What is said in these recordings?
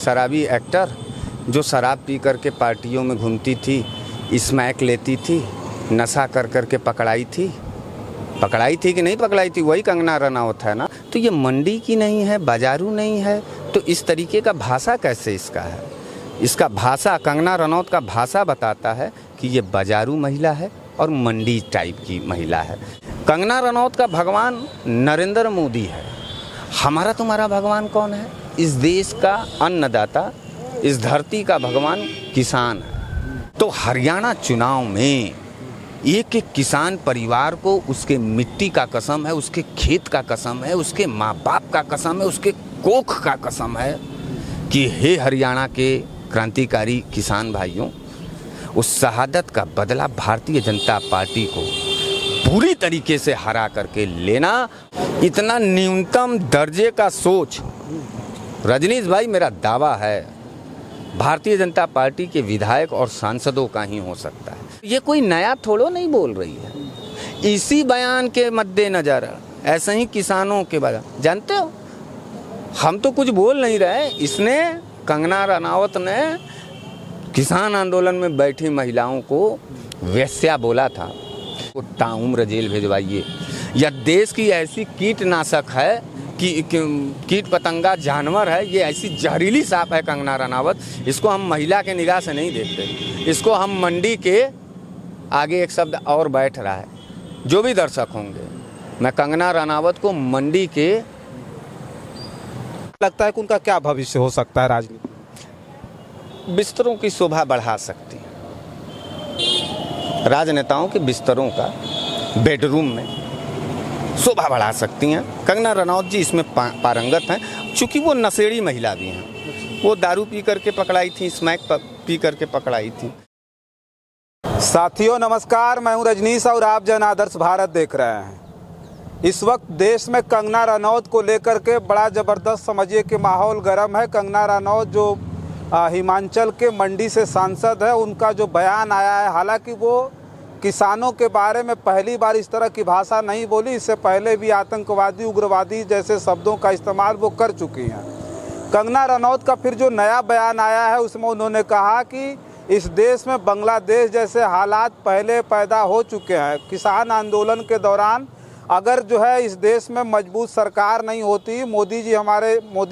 शराबी एक्टर जो शराब पी करके पार्टियों में घूमती थी, स्मैक लेती थी, नशा कर करके पकड़ाई थी कि नहीं पकड़ाई थी, वही कंगना रनौत है ना। तो ये मंडी की नहीं है, बाजारू नहीं है, तो इस तरीके का भाषा कैसे इसका है? इसका भाषा, कंगना रनौत का भाषा बताता है कि ये बाजारू महिला है और मंडी टाइप की महिला है। कंगना रनौत का भगवान नरेंद्र मोदी है। हमारा तुम्हारा भगवान कौन है? इस देश का अन्नदाता, इस धरती का भगवान किसान है। तो हरियाणा चुनाव में एक एक किसान परिवार को उसके मिट्टी का कसम है, उसके खेत का कसम है, उसके माँ बाप का कसम है, उसके कोख का कसम है कि हे हरियाणा के क्रांतिकारी किसान भाइयों, उस शहादत का बदला भारतीय जनता पार्टी को पूरी तरीके से हरा करके लेना। इतना न्यूनतम दर्जे का सोच रजनीश भाई, मेरा दावा है भारतीय जनता पार्टी के विधायक और सांसदों का ही हो सकता है। ये कोई नया थोड़ो नहीं बोल रही है। इसी बयान के मद्देनजर ऐसे ही किसानों के बारे में जानते हो, हम तो कुछ बोल नहीं रहे। इसने, कंगना रनौत ने किसान आंदोलन में बैठी महिलाओं को वेश्या बोला था। वो ताउम्र जेल भिजवाइए। यह देश की ऐसी कीटनाशक है कि कीट पतंगा जानवर है, ये ऐसी जहरीली सांप है कंगना रनौत। इसको हम महिला के निगाह से नहीं देखते, इसको हम मंडी के आगे एक शब्द और बैठ रहा है। जो भी दर्शक होंगे, मैं कंगना रनौत को मंडी के लगता है कि उनका क्या भविष्य हो सकता है राजनीति? बिस्तरों की शोभा बढ़ा सकती है। राजनेताओं के बिस्तरों का बेडरूम में शोभा बढ़ा सकती हैं। कंगना रनौत जी इसमें पारंगत हैं, चूँकि वो नशेड़ी महिला भी हैं। वो दारू पी करके पकड़ाई थी, स्मैक पी करके पकड़ाई थी। साथियों नमस्कार, मैं हूं रजनीश और आप जन आदर्श भारत देख रहे हैं। इस वक्त देश में कंगना रनौत को लेकर के बड़ा ज़बरदस्त समझिए कि माहौल गर्म है। कंगना रनौत जो हिमाचल के मंडी से सांसद है, उनका जो बयान आया है, हालांकि वो किसानों के बारे में पहली बार इस तरह की भाषा नहीं बोली। इससे पहले भी आतंकवादी, उग्रवादी जैसे शब्दों का इस्तेमाल वो कर चुकी हैं। कंगना रनौत का फिर जो नया बयान आया है, उसमें उन्होंने कहा कि इस देश में बांग्लादेश जैसे हालात पहले पैदा हो चुके हैं। किसान आंदोलन के दौरान अगर जो है इस देश में मजबूत सरकार नहीं होती, मोदी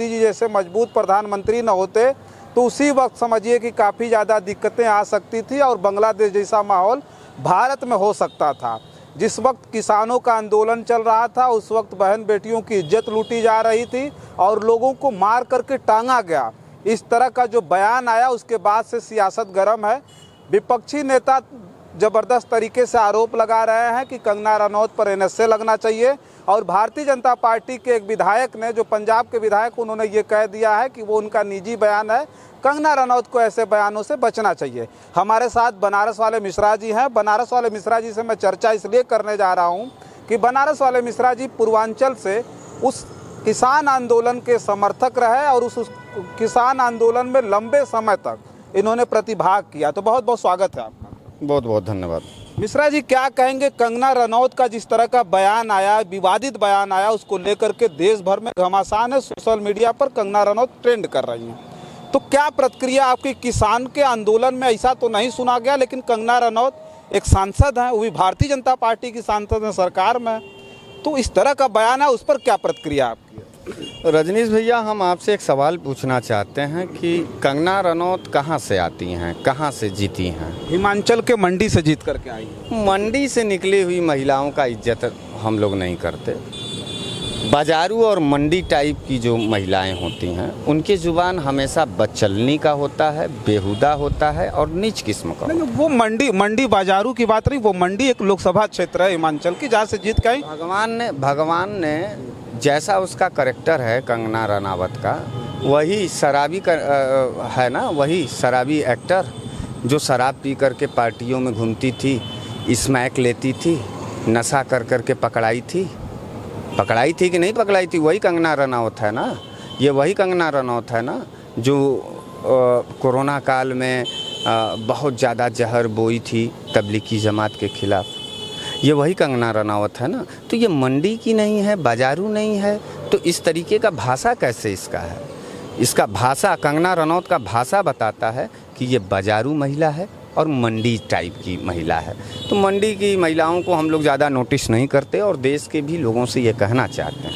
जी जैसे मजबूत प्रधानमंत्री न होते, तो उसी वक्त समझिए कि काफ़ी ज़्यादा दिक्कतें आ सकती थी और बांग्लादेश जैसा माहौल भारत में हो सकता था। जिस वक्त किसानों का आंदोलन चल रहा था, उस वक्त बहन बेटियों की इज्जत लूटी जा रही थी और लोगों को मार करके टांगा गया। इस तरह का जो बयान आया, उसके बाद से सियासत गर्म है। विपक्षी नेता ज़बरदस्त तरीके से आरोप लगा रहे हैं कि कंगना रनौत पर एनएसए लगना चाहिए। और भारतीय जनता पार्टी के एक विधायक ने, जो पंजाब के विधायक, उन्होंने ये कह दिया है कि वो उनका निजी बयान है, कंगना रनौत को ऐसे बयानों से बचना चाहिए। हमारे साथ बनारस वाले मिश्रा जी हैं। बनारस वाले मिश्रा जी से मैं चर्चा इसलिए करने जा रहा हूँ कि बनारस वाले मिश्रा जी पूर्वांचल से उस किसान आंदोलन के समर्थक रहे और उस किसान आंदोलन में लंबे समय तक इन्होंने प्रतिभाग किया। तो बहुत बहुत स्वागत है आपका। बहुत बहुत धन्यवाद। मिश्रा जी, क्या कहेंगे कंगना रनौत का जिस तरह का बयान आया, विवादित बयान आया, उसको लेकर के देश भर में घमासान है। सोशल मीडिया पर कंगना रनौत ट्रेंड कर रही हैं, तो क्या प्रतिक्रिया आपकी? किसान के आंदोलन में ऐसा तो नहीं सुना गया, लेकिन कंगना रनौत एक सांसद हैं, वो भी भारतीय जनता पार्टी की सांसद हैं, सरकार में, तो इस तरह का बयान है, उस पर क्या प्रतिक्रिया आपकी? रजनीश भैया, हम आपसे एक सवाल पूछना चाहते हैं कि कंगना रनौत कहाँ से आती हैं, कहाँ से जीती हैं? हिमाचल के मंडी से जीत करके आई है। मंडी से निकली हुई महिलाओं का इज्जत हम लोग नहीं करते। बाजारू और मंडी टाइप की जो महिलाएं होती हैं, उनकी जुबान हमेशा बदचलनी का होता है, बेहुदा होता है और नीच किस्म का। नहीं, वो मंडी बाजारू की बात नहीं, वो मंडी एक लोकसभा क्षेत्र है हिमाचल की, जहाँ से जीत के आई। भगवान ने जैसा उसका करेक्टर है कंगना रनौत का, वही शराबी है ना, वही शराबी एक्टर जो शराब पी करके पार्टियों में घूमती थी, स्मैक लेती थी, नशा कर करके पकड़ाई थी कि नहीं पकड़ाई थी, वही कंगना रनौत है ना। ये वही कंगना रनौत है ना जो कोरोना काल में बहुत ज़्यादा जहर बोई थी तबलीगी जमात के खिलाफ। ये वही कंगना रनौत है ना। तो ये मंडी की नहीं है, बाजारू नहीं है, तो इस तरीके का भाषा कैसे इसका है? इसका भाषा, कंगना रनौत का भाषा बताता है कि ये बाजारू महिला है और मंडी टाइप की महिला है। तो मंडी की महिलाओं को हम लोग ज़्यादा नोटिस नहीं करते और देश के भी लोगों से ये कहना चाहते हैं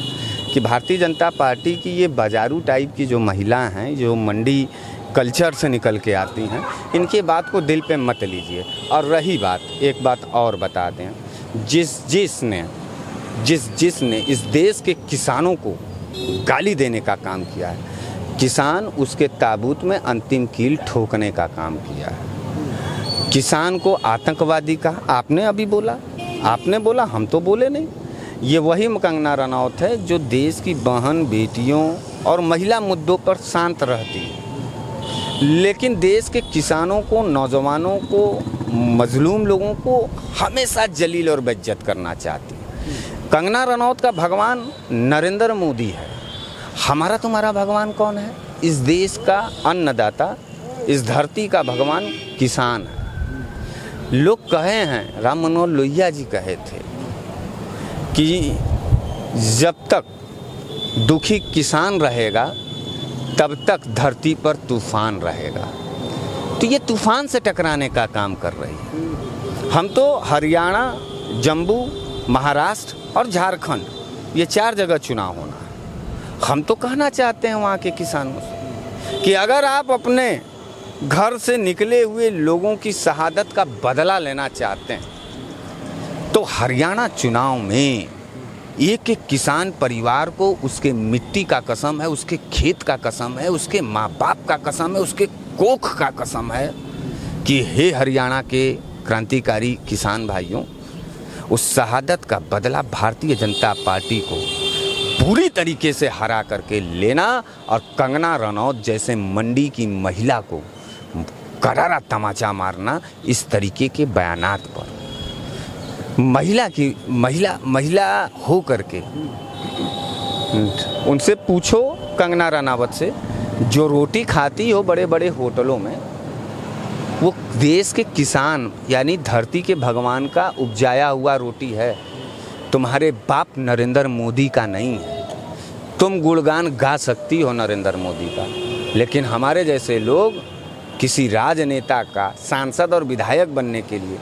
कि भारतीय जनता पार्टी की ये बाजारू टाइप की जो महिलाएं हैं, जो मंडी कल्चर से निकल के आती हैं, इनके बात को दिल पे मत लीजिए। और रही बात, एक बात और बता दें, जिसने इस देश के किसानों को गाली देने का काम किया है, किसान उसके ताबूत में अंतिम कील ठोकने का काम किया है। किसान को आतंकवादी का आपने अभी बोला, आपने बोला, हम तो बोले नहीं। ये वही कंगना रनौत है जो देश की बहन बेटियों और महिला मुद्दों पर शांत रहती है, लेकिन देश के किसानों को, नौजवानों को, मजलूम लोगों को हमेशा जलील और बेइज्जत करना चाहती है। कंगना रनौत का भगवान नरेंद्र मोदी है। हमारा तुम्हारा भगवान कौन है? इस देश का अन्नदाता, इस धरती का भगवान किसान है। लोग कहे हैं, राम मनोहर लोहिया जी कहे थे कि जब तक दुखी किसान रहेगा तब तक धरती पर तूफान रहेगा। तो ये तूफान से टकराने का काम कर रही है। हम तो हरियाणा, जम्मू, महाराष्ट्र और झारखंड, ये 4 जगह चुनाव होना है। हम तो कहना चाहते हैं वहाँ के किसानों से कि अगर आप अपने घर से निकले हुए लोगों की शहादत का बदला लेना चाहते हैं तो हरियाणा चुनाव में एक एक किसान परिवार को उसके मिट्टी का कसम है, उसके खेत का कसम है, उसके माँ बाप का कसम है, उसके कोख का कसम है कि हे हरियाणा के क्रांतिकारी किसान भाइयों, उस शहादत का बदला भारतीय जनता पार्टी को पूरी तरीके से हरा करके लेना और कंगना रनौत जैसे मंडी की महिला को करारा तमाचा मारना। इस तरीके के बयानात पर महिला हो करके उनसे पूछो, कंगना रनावत से, जो रोटी खाती हो बड़े बड़े होटलों में, वो देश के किसान यानी धरती के भगवान का उपजाया हुआ रोटी है, तुम्हारे बाप नरेंद्र मोदी का नहीं है। तुम गुणगान गा सकती हो नरेंद्र मोदी का, लेकिन हमारे जैसे लोग किसी राजनेता का, सांसद और विधायक बनने के लिए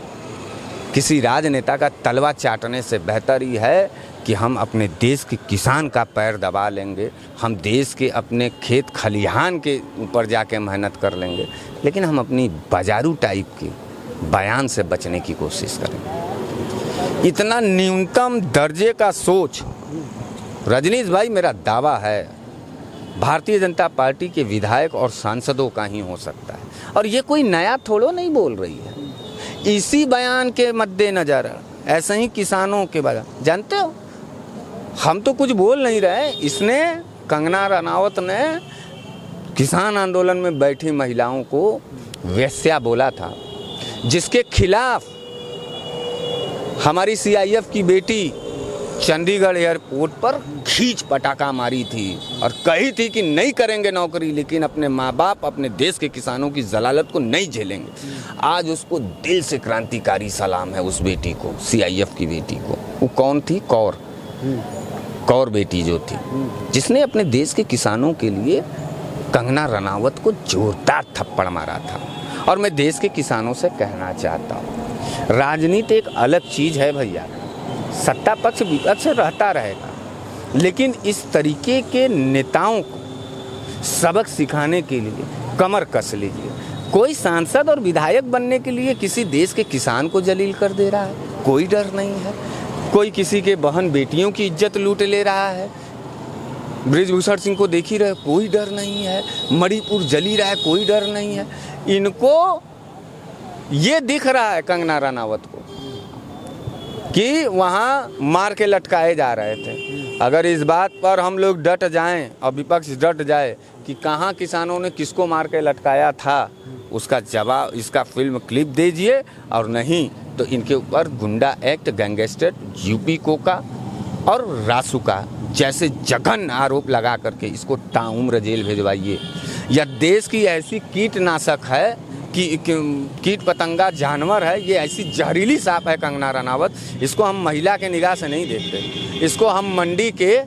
किसी राजनेता का तलवा चाटने से बेहतर ही है कि हम अपने देश के किसान का पैर दबा लेंगे, हम देश के अपने खेत खलिहान के ऊपर जाके मेहनत कर लेंगे, लेकिन हम अपनी बाजारू टाइप के बयान से बचने की कोशिश करेंगे। इतना न्यूनतम दर्जे का सोच, रजनीश भाई, मेरा दावा है भारतीय जनता पार्टी के विधायक और सांसदों का ही हो सकता है। और ये कोई नया थोड़ो नहीं बोल रही है। इसी बयान के मद्देनजर ऐसे ही किसानों के बारे में, जानते हो, हम तो कुछ बोल नहीं रहे, इसने, कंगना रनावत ने किसान आंदोलन में बैठी महिलाओं को वेश्या बोला था, जिसके खिलाफ हमारी CIF की बेटी चंडीगढ़ एयरपोर्ट पर खींच पटाखा मारी थी और कही थी कि नहीं करेंगे नौकरी, लेकिन अपने माँ बाप, अपने देश के किसानों की जलालत को नहीं झेलेंगे। आज उसको दिल से क्रांतिकारी सलाम है उस बेटी को, CIF की बेटी को। वो कौन थी? कौर बेटी जो थी, जिसने अपने देश के किसानों के लिए कंगना रनावत को जोरदार थप्पड़ मारा था। और मैं देश के किसानों से कहना चाहता हूँ, राजनीति एक अलग चीज़ है भैया, सत्ता पक्ष विपक्ष रहता रहेगा, लेकिन इस तरीके के नेताओं को सबक सिखाने के लिए कमर कस लीजिए। कोई सांसद और विधायक बनने के लिए किसी देश के किसान को जलील कर दे रहा है, कोई डर नहीं है। कोई किसी के बहन बेटियों की इज्जत लूट ले रहा है, बृजभूषण सिंह को देख ही रहे, कोई डर नहीं है। मणिपुर जली रहा है, कोई डर नहीं है। इनको ये दिख रहा है कंगना रनावत को कि वहाँ मार के लटकाए जा रहे थे। अगर इस बात पर हम लोग डट जाएं और विपक्ष डट जाए कि कहाँ किसानों ने किसको मार के लटकाया था, उसका जवाब, इसका फिल्म क्लिप दीजिए, और नहीं तो इनके ऊपर गुंडा एक्ट, गैंगस्टर, यूपी कोका और रासुका जैसे जघन्य आरोप लगा करके इसको ताउम्र जेल भेजवाइए। यह देश की ऐसी कीटनाशक है कि कीट पतंगा जानवर है, ये ऐसी जहरीली सांप है कंगना रनावत। इसको हम महिला के निगाह से नहीं देखते, इसको हम मंडी के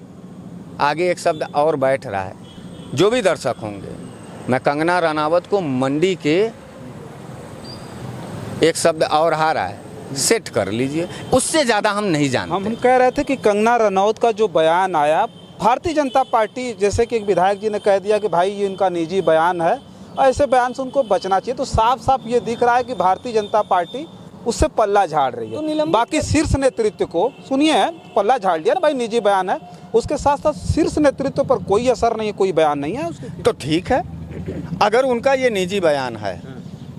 आगे एक शब्द और बैठ रहा है, जो भी दर्शक होंगे, मैं कंगना रनावत को मंडी के एक शब्द और आ रहा है, सेट कर लीजिए, उससे ज़्यादा हम नहीं जानते। हम कह रहे थे कि कंगना रनौत का जो बयान आया, भारतीय जनता पार्टी, जैसे कि एक विधायक जी ने कह दिया कि भाई ये इनका निजी बयान है, ऐसे बयान से उनको बचना चाहिए, तो साफ साफ ये दिख रहा है कि भारतीय जनता पार्टी उससे पल्ला झाड़ रही है। तो बाकी शीर्ष नेतृत्व को सुनिए, पल्ला झाड़ लिया ना भाई, निजी बयान है, उसके साथ साथ शीर्ष नेतृत्व पर कोई असर नहीं है, कोई बयान नहीं है उसके। तो ठीक है, अगर उनका ये निजी बयान है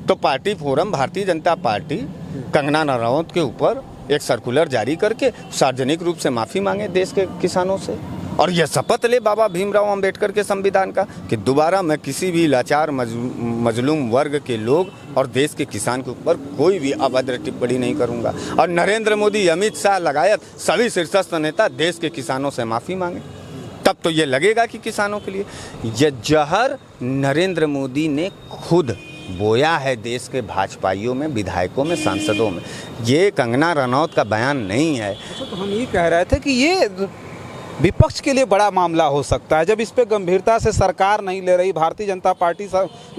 तो party forum Bharatiya Janata party Kangana Ranaut के ऊपर एक सर्कुलर जारी करके सार्वजनिक रूप से माफ़ी मांगे देश के किसानों से, और यह शपथ ले बाबा भीमराव अंबेडकर के संविधान का कि दोबारा मैं किसी भी लाचार मजलूम वर्ग के लोग और देश के किसान के ऊपर कोई भी अभद्र टिप्पणी नहीं करूंगा। और नरेंद्र मोदी, अमित शाह लगायत सभी शीर्षस्थ नेता देश के किसानों से माफ़ी मांगे, तब तो ये लगेगा कि किसानों के लिए यह जहर नरेंद्र मोदी ने खुद बोया है देश के भाजपाइयों में, विधायकों में, सांसदों में। ये कंगना रनौत का बयान नहीं है। तो हम ये कह रहे थे कि ये विपक्ष के लिए बड़ा मामला हो सकता है, जब इस पे गंभीरता से सरकार नहीं ले रही, भारतीय जनता पार्टी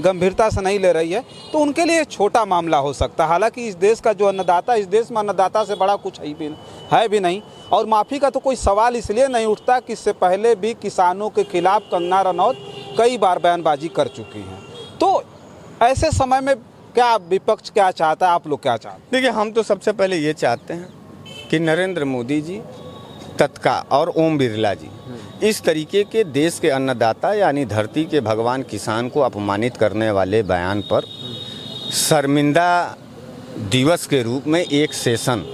गंभीरता से नहीं ले रही है, तो उनके लिए छोटा मामला हो सकता है। हालांकि इस देश का जो अन्नदाता, इस देश में अन्नदाता से बड़ा कुछ है भी नहीं, और माफ़ी का तो कोई सवाल इसलिए नहीं उठता कि इससे पहले भी किसानों के खिलाफ कंगना रनौत कई बार बयानबाजी कर चुकी हैं। तो ऐसे समय में क्या विपक्ष क्या चाहता है, आप लोग क्या चाहते हैं? देखिए, हम तो सबसे पहले ये चाहते हैं कि नरेंद्र मोदी जी तत्काल और ओम बिरला जी इस तरीके के देश के अन्नदाता यानी धरती के भगवान किसान को अपमानित करने वाले बयान पर शर्मिंदा दिवस के रूप में एक सेशन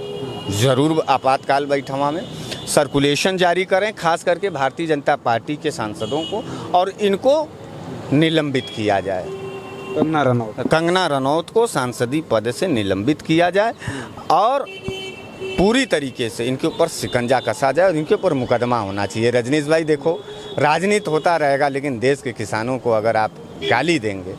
ज़रूर आपातकाल बैठवा में सर्कुलेशन जारी करें, खास करके भारतीय जनता पार्टी के सांसदों को, और इनको निलंबित किया जाए। कंगना रनौत को सांसदीय पद से निलंबित किया जाए और पूरी तरीके से इनके ऊपर शिकंजा कसा जाए और इनके ऊपर मुकदमा होना चाहिए। रजनीश भाई देखो, राजनीति होता रहेगा, लेकिन देश के किसानों को अगर आप गाली देंगे,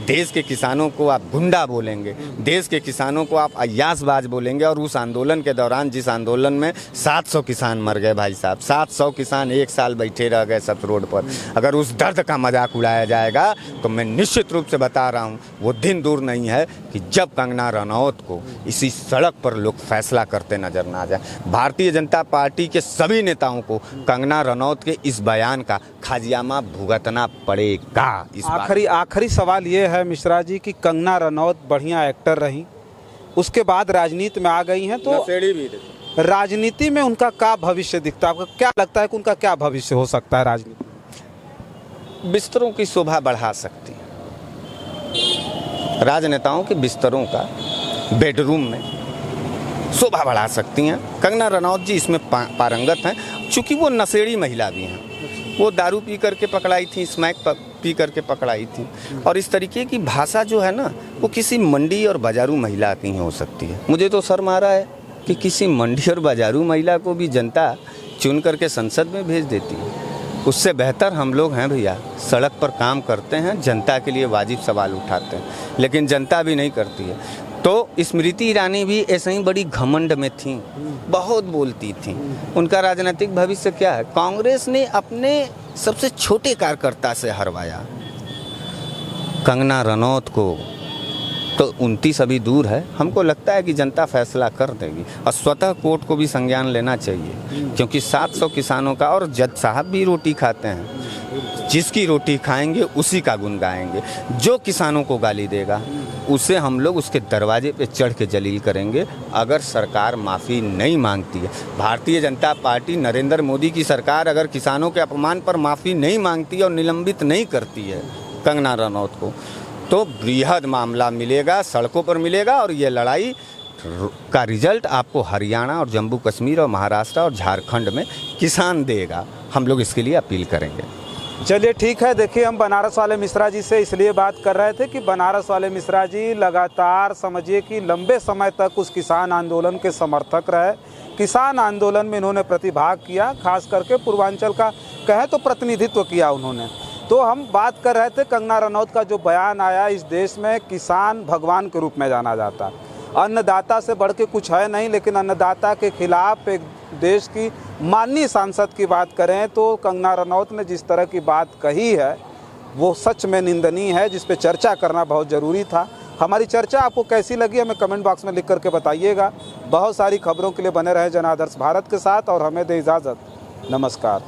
देश के किसानों को आप गुंडा बोलेंगे, देश के किसानों को आप अय्यासबाज बोलेंगे, और उस आंदोलन के दौरान जिस आंदोलन में 700 किसान मर गए भाई साहब, 700 किसान एक साल बैठे रह गए सब रोड पर, अगर उस दर्द का मजाक उड़ाया जाएगा तो मैं निश्चित रूप से बता रहा हूँ वो दिन दूर नहीं है कि जब कंगना रनौत को इसी सड़क पर लोग फैसला करते नजर ना आ जाए। भारतीय जनता पार्टी के सभी नेताओं को कंगना रनौत के इस बयान का खाजियामा भुगतना पड़ेगा। आखिरी सवाल ये है मिश्रा जी कि कंगना रनौत बढ़िया एक्टर रही, उसके बाद राजनीति में आ गई हैं, तो राजनीति में उनका क्या भविष्य दिखता है? आपको क्या लगता है कि उनका क्या भविष्य हो सकता है राजनीति? बिस्तरों की शोभा बढ़ा सकती है, राजनेताओं के बिस्तरों का बेडरूम में शोभा बढ़ा सकती हैं। कंगना रनौत जी इसमें पारंगत हैं, चूँकि वो नशेड़ी महिला भी हैं। वो दारू पी करके पकड़ाई थी, स्मैक पी करके पकड़ाई थी, और इस तरीके की भाषा जो है ना, वो किसी मंडी और बाजारू महिला की हो सकती है। मुझे तो शर्म आ रहा है कि किसी मंडी और बाजारू महिला को भी जनता चुन करके संसद में भेज देती है। उससे बेहतर हम लोग हैं भैया, सड़क पर काम करते हैं, जनता के लिए वाजिब सवाल उठाते हैं, लेकिन जनता भी नहीं करती है। तो स्मृति ईरानी भी ऐसे ही बड़ी घमंड में थी, बहुत बोलती थी। उनका राजनीतिक भविष्य क्या है? कांग्रेस ने अपने सबसे छोटे कार्यकर्ता से हरवाया। कंगना रनौत को तो 29 अभी दूर है, हमको लगता है कि जनता फैसला कर देगी, और स्वतः कोर्ट को भी संज्ञान लेना चाहिए, क्योंकि 700 किसानों का, और जज साहब भी रोटी खाते हैं, जिसकी रोटी खाएंगे उसी का गुण गाएंगे। जो किसानों को गाली देगा उसे हम लोग उसके दरवाजे पे चढ़ के जलील करेंगे, अगर सरकार माफ़ी नहीं मांगती है। भारतीय जनता पार्टी, नरेंद्र मोदी की सरकार अगर किसानों के अपमान पर माफ़ी नहीं मांगती है और निलंबित नहीं करती है कंगना रनौत को, तो बृहद मामला मिलेगा, सड़कों पर मिलेगा, और ये लड़ाई का रिजल्ट आपको हरियाणा और जम्मू कश्मीर और महाराष्ट्र और झारखंड में किसान देगा। हम लोग इसके लिए अपील करेंगे। चलिए ठीक है। देखिए, हम बनारस वाले मिश्रा जी से इसलिए बात कर रहे थे कि बनारस वाले मिश्रा जी लगातार समझिए कि लंबे समय तक उस किसान आंदोलन के समर्थक रहे। किसान आंदोलन में इन्होंने प्रतिभाग किया, खास करके पूर्वांचल का कहें तो प्रतिनिधित्व किया उन्होंने। तो हम बात कर रहे थे कंगना रनौत का जो बयान आया, इस देश में किसान भगवान के रूप में जाना जाता है, अन्नदाता से बढ़ के कुछ है नहीं, लेकिन अन्नदाता के खिलाफ एक देश की माननीय सांसद की बात करें तो कंगना रनौत ने जिस तरह की बात कही है, वो सच में निंदनीय है, जिस पे चर्चा करना बहुत ज़रूरी था। हमारी चर्चा आपको कैसी लगी हमें कमेंट बॉक्स में लिख करके बताइएगा। बहुत सारी खबरों के लिए बने रहे जन आदर्श भारत के साथ और हमें दे इजाज़त। नमस्कार।